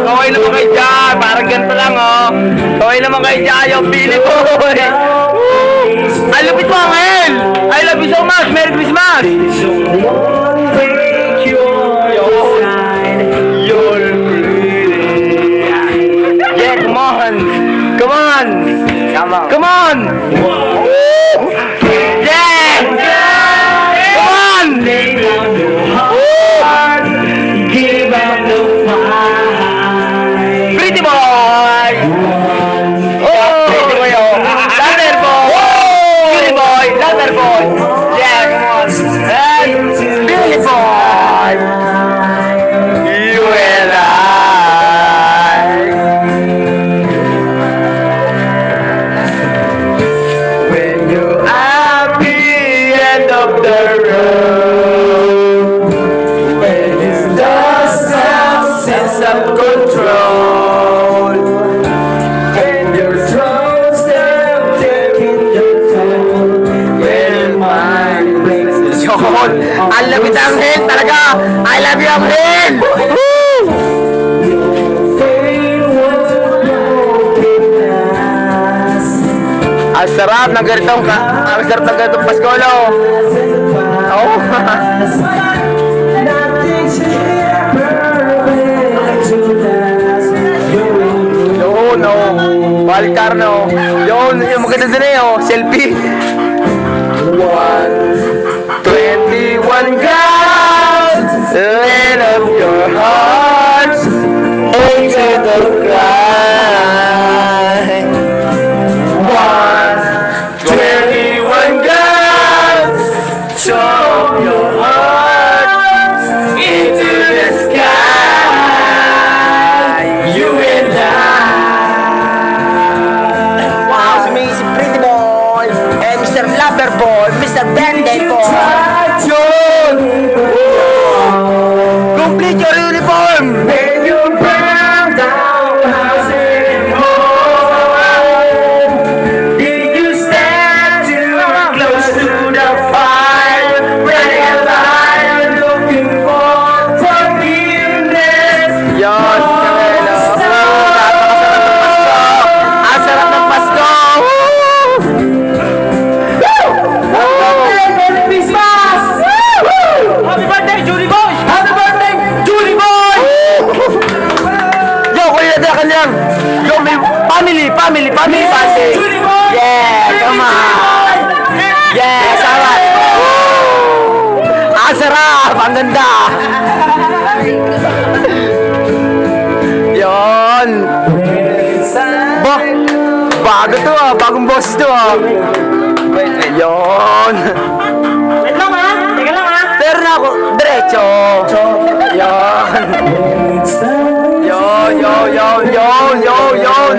Kaway naman kayo dyan, parang ganito lang oh. Kaway naman kayo dyan, yung Billy Boy. I love you so much. I love you so much. Merry Christmas. Yeah, come on. Come on. Come on. Yeah. Come on. Pretty boy! Oh! Pretty boy, oh! Louder boy! Pretty boy! Louder boy! Yeah, come on! And Billy boy! You and I! When you're at the end of the road, when it's just a sense of control, and your throats are taking your toll, when mind breaks. Yun! I love you, Angel! Talaga! I love you, Angel! Ang sarap ng ganitong Pasko, no? Oh! Yun, no. Balkar, no. Yun, yung maganda din eh, oh. Selfie. 21 grams. Let up your hearts into the sky. 21 grams. Show your heart into the sky. You and I. Wow, sumingin si Pretty Boy and Mr. Lover Boy, Mr. Band-Aid Boy. Yun! Complete your uniform! When you burn down house and home, did you stand too close to the fire? Running alive, looking for forgiveness. Yun! Ang sarap ng Pasko! Merry Christmas! Happy birthday, Julie Boy! Happy birthday, Julie Boy! Yo, kuya na kanyang. Yo, may family birthday. Yeah, come on. Yeah, salat. Ang sarap, ang ganda. Yon. Bago to ah, bagong boses to ah. Yon. Wait lang ha, teka lang ha. Pero na ako, diretso. Yon. Yon.